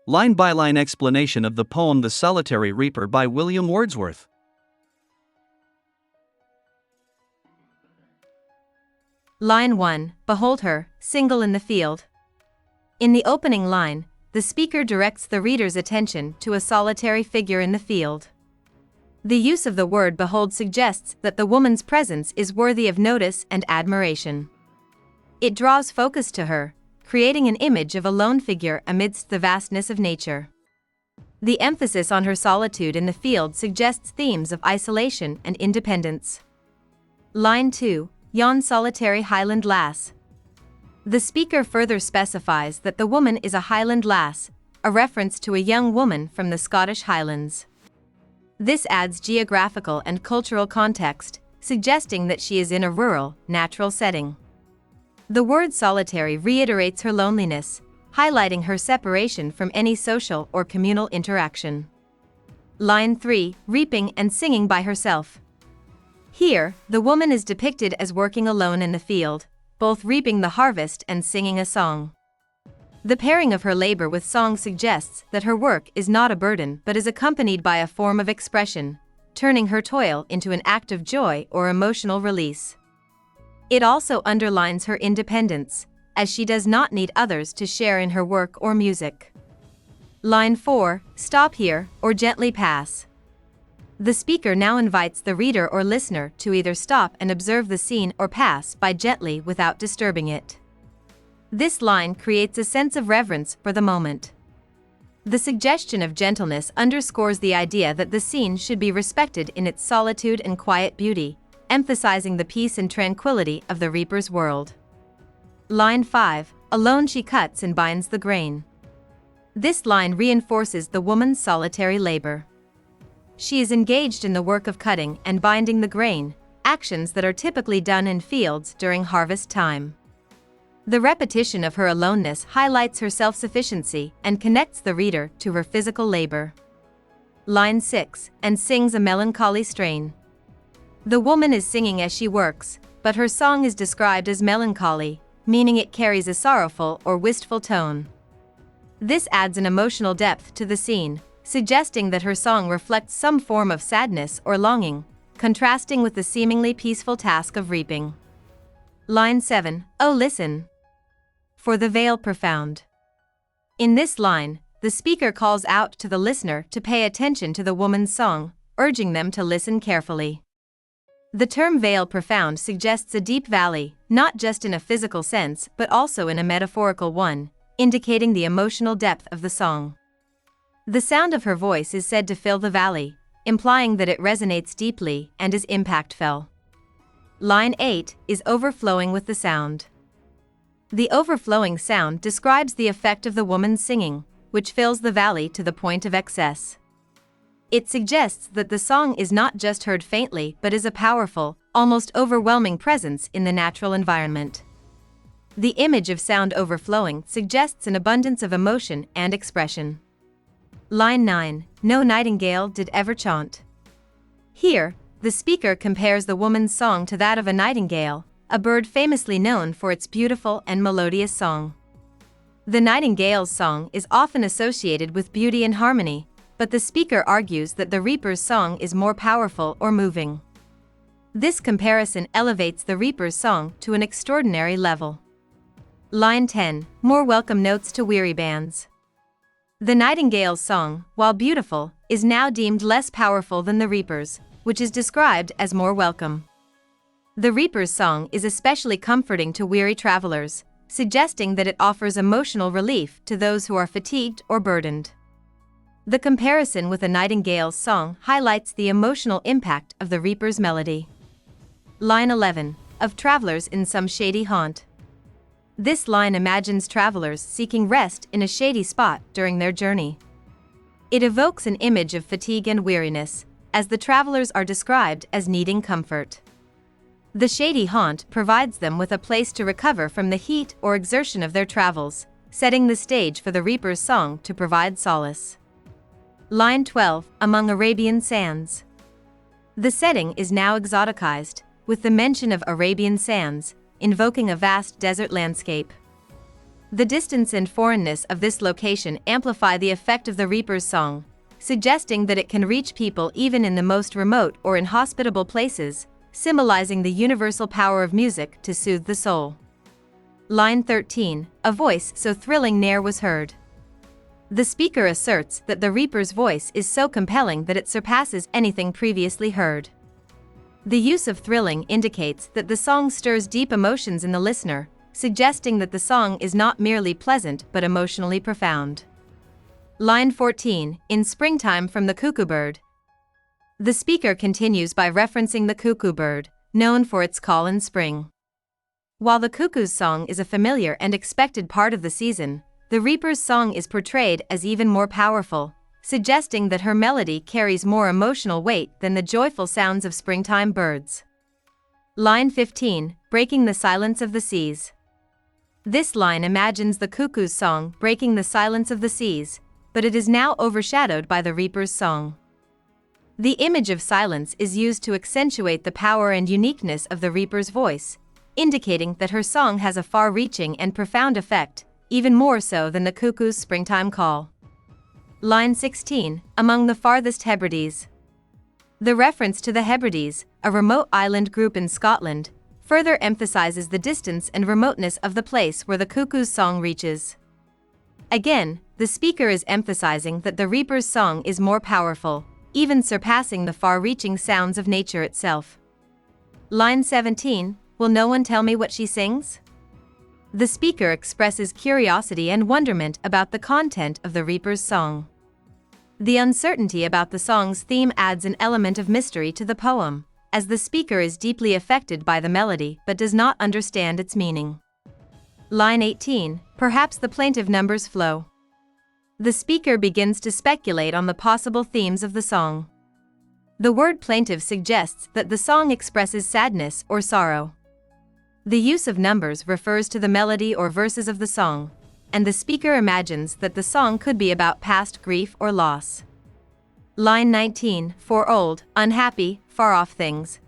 Line-by-line explanation of the poem The Solitary Reaper by William Wordsworth. Line 1. Behold her, single in the field. In the opening line, the speaker directs the reader's attention to a solitary figure in the field. The use of the word behold suggests that the woman's presence is worthy of notice and admiration. It draws focus to her, creating an image of a lone figure amidst the vastness of nature. The emphasis on her solitude in the field suggests themes of isolation and independence. Line 2. Yon solitary Highland lass. The speaker further specifies that the woman is a Highland lass, a reference to a young woman from the Scottish Highlands. This adds geographical and cultural context, suggesting that she is in a rural, natural setting. The word solitary reiterates her loneliness, highlighting her separation from any social or communal interaction. Line 3. Reaping and singing by herself. Here, the woman is depicted as working alone in the field, both reaping the harvest and singing a song. The pairing of her labor with song suggests that her work is not a burden but is accompanied by a form of expression, turning her toil into an act of joy or emotional release. It also underlines her independence, as she does not need others to share in her work or music. Line 4. Stop here, or gently pass. The speaker now invites the reader or listener to either stop and observe the scene or pass by gently without disturbing it. This line creates a sense of reverence for the moment. The suggestion of gentleness underscores the idea that the scene should be respected in its solitude and quiet beauty, emphasizing the peace and tranquility of the reaper's world. Line 5. Alone she cuts and binds the grain. This line reinforces the woman's solitary labor. She is engaged in the work of cutting and binding the grain, actions that are typically done in fields during harvest time. The repetition of her aloneness highlights her self-sufficiency and connects the reader to her physical labor. Line 6. And sings a melancholy strain. The woman is singing as she works, but her song is described as melancholy, meaning it carries a sorrowful or wistful tone. This adds an emotional depth to the scene, suggesting that her song reflects some form of sadness or longing, contrasting with the seemingly peaceful task of reaping. Line 7. Oh listen! For the vale profound. In this line, the speaker calls out to the listener to pay attention to the woman's song, urging them to listen carefully. The term vale profound suggests a deep valley, not just in a physical sense but also in a metaphorical one, indicating the emotional depth of the song. The sound of her voice is said to fill the valley, implying that it resonates deeply and is impactful. Line 8 is overflowing with the sound. The overflowing sound describes the effect of the woman's singing, which fills the valley to the point of excess. It suggests that the song is not just heard faintly but is a powerful, almost overwhelming presence in the natural environment. The image of sound overflowing suggests an abundance of emotion and expression. Line 9. No nightingale did ever chaunt. Here, the speaker compares the woman's song to that of a nightingale, a bird famously known for its beautiful and melodious song. The nightingale's song is often associated with beauty and harmony, but the speaker argues that the reaper's song is more powerful or moving. This comparison elevates the reaper's song to an extraordinary level. Line 10. More welcome notes to weary bands. The nightingale's song, while beautiful, is now deemed less powerful than the reaper's, which is described as more welcome. The reaper's song is especially comforting to weary travelers, suggesting that it offers emotional relief to those who are fatigued or burdened. The comparison with a nightingale's song highlights the emotional impact of the reaper's melody. Line 11. Of travelers in some shady haunt. This line imagines travelers seeking rest in a shady spot during their journey. It evokes an image of fatigue and weariness, as the travelers are described as needing comfort. The shady haunt provides them with a place to recover from the heat or exertion of their travels, setting the stage for the reaper's song to provide solace. Line 12. Among Arabian sands. The setting is now exoticized, with the mention of Arabian sands, invoking a vast desert landscape. The distance and foreignness of this location amplify the effect of the reaper's song, suggesting that it can reach people even in the most remote or inhospitable places, symbolizing the universal power of music to soothe the soul. Line 13, a voice so thrilling ne'er was heard. The speaker asserts that the reaper's voice is so compelling that it surpasses anything previously heard. The use of thrilling indicates that the song stirs deep emotions in the listener, suggesting that the song is not merely pleasant but emotionally profound. Line 14, in springtime from the cuckoo bird. The speaker continues by referencing the cuckoo bird, known for its call in spring. While the cuckoo's song is a familiar and expected part of the season, the reaper's song is portrayed as even more powerful, suggesting that her melody carries more emotional weight than the joyful sounds of springtime birds. Line 15, breaking the silence of the seas. This line imagines the cuckoo's song breaking the silence of the seas, but it is now overshadowed by the reaper's song. The image of silence is used to accentuate the power and uniqueness of the reaper's voice, indicating that her song has a far-reaching and profound effect, even more so than the cuckoo's springtime call. Line 16, among the farthest Hebrides. The reference to the Hebrides, a remote island group in Scotland, further emphasizes the distance and remoteness of the place where the cuckoo's song reaches. Again, the speaker is emphasizing that the reaper's song is more powerful, even surpassing the far-reaching sounds of nature itself. Line 17, will no one tell me what she sings? The speaker expresses curiosity and wonderment about the content of the reaper's song. The uncertainty about the song's theme adds an element of mystery to the poem, as the speaker is deeply affected by the melody but does not understand its meaning. Line 18, perhaps the plaintive numbers flow. The speaker begins to speculate on the possible themes of the song. The word plaintive suggests that the song expresses sadness or sorrow. The use of numbers refers to the melody or verses of the song, and the speaker imagines that the song could be about past grief or loss. Line 19, for old, unhappy, far-off things.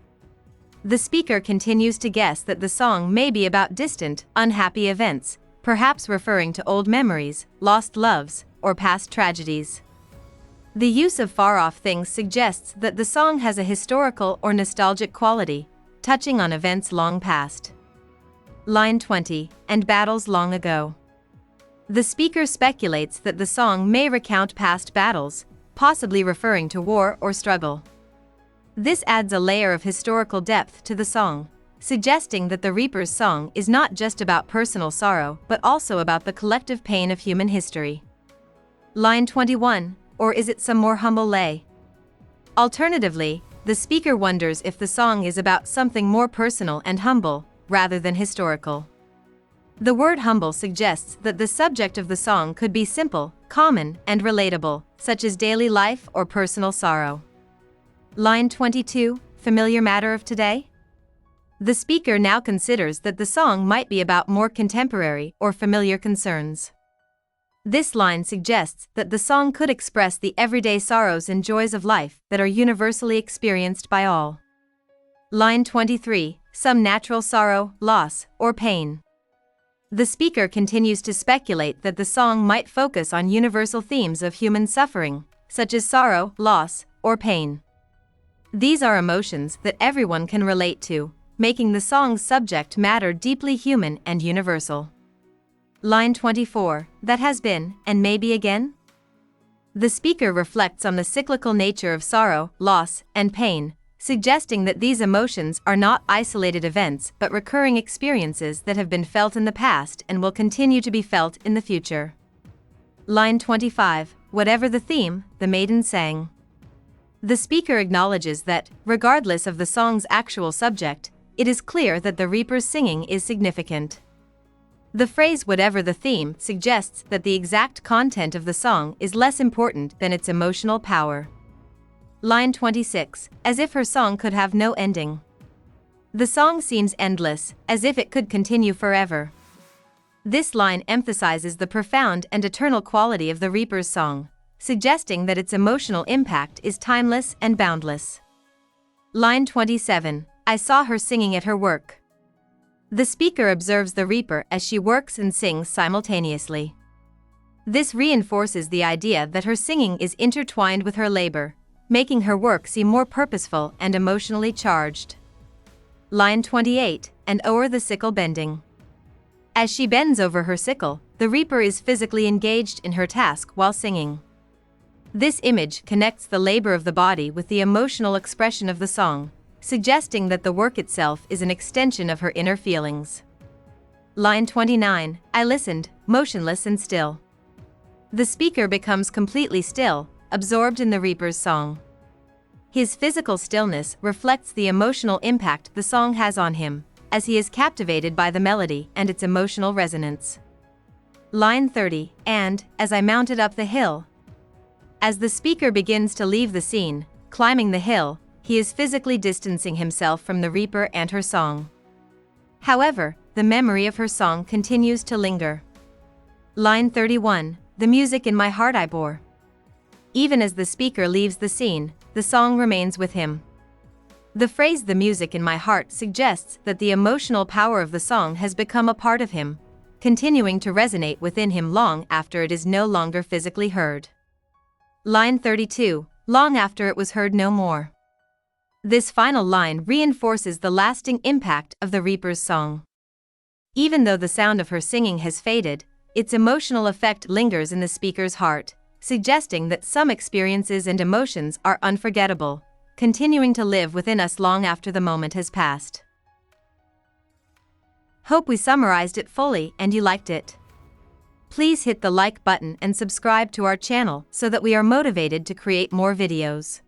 The speaker continues to guess that the song may be about distant, unhappy events, perhaps referring to old memories, lost loves, or past tragedies. The use of far-off things suggests that the song has a historical or nostalgic quality, touching on events long past. Line 20, and battles long ago. The speaker speculates that the song may recount past battles, possibly referring to war or struggle. This adds a layer of historical depth to the song, suggesting that the reaper's song is not just about personal sorrow but also about the collective pain of human history. Line 21, or is it some more humble lay? Alternatively, the speaker wonders if the song is about something more personal and humble, rather than historical. The word humble suggests that the subject of the song could be simple, common, and relatable, such as daily life or personal sorrow. Line 22, familiar matter of today? The speaker now considers that the song might be about more contemporary or familiar concerns. This line suggests that the song could express the everyday sorrows and joys of life that are universally experienced by all. Line 23, some natural sorrow, loss, or pain. The speaker continues to speculate that the song might focus on universal themes of human suffering, such as sorrow, loss, or pain. These are emotions that everyone can relate to, making the song's subject matter deeply human and universal. Line 24, that has been, and may be again? The speaker reflects on the cyclical nature of sorrow, loss, and pain, suggesting that these emotions are not isolated events but recurring experiences that have been felt in the past and will continue to be felt in the future. Line 25, whatever the theme, the maiden sang. The speaker acknowledges that, regardless of the song's actual subject, it is clear that the reaper's singing is significant. The phrase whatever the theme suggests that the exact content of the song is less important than its emotional power. Line 26, as if her song could have no ending. The song seems endless, as if it could continue forever. This line emphasizes the profound and eternal quality of the reaper's song, suggesting that its emotional impact is timeless and boundless. Line 27, I saw her singing at her work. The speaker observes the reaper as she works and sings simultaneously. This reinforces the idea that her singing is intertwined with her labor, making her work seem more purposeful and emotionally charged. Line 28, and o'er the sickle bending. As she bends over her sickle, the reaper is physically engaged in her task while singing. This image connects the labor of the body with the emotional expression of the song, suggesting that the work itself is an extension of her inner feelings. Line 29, I listened, motionless and still. The speaker becomes completely still, absorbed in the reaper's song. His physical stillness reflects the emotional impact the song has on him, as he is captivated by the melody and its emotional resonance. Line 30, and, as I mounted up the hill. As the speaker begins to leave the scene, climbing the hill, he is physically distancing himself from the reaper and her song. However, the memory of her song continues to linger. Line 31, the music in my heart I bore. Even as the speaker leaves the scene, the song remains with him. The phrase "the music in my heart" suggests that the emotional power of the song has become a part of him, continuing to resonate within him long after it is no longer physically heard. Line 32, long after it was heard no more. This final line reinforces the lasting impact of the reaper's song. Even though the sound of her singing has faded, its emotional effect lingers in the speaker's heart, suggesting that some experiences and emotions are unforgettable, continuing to live within us long after the moment has passed. Hope we summarized it fully and you liked it. Please hit the like button and subscribe to our channel so that we are motivated to create more videos.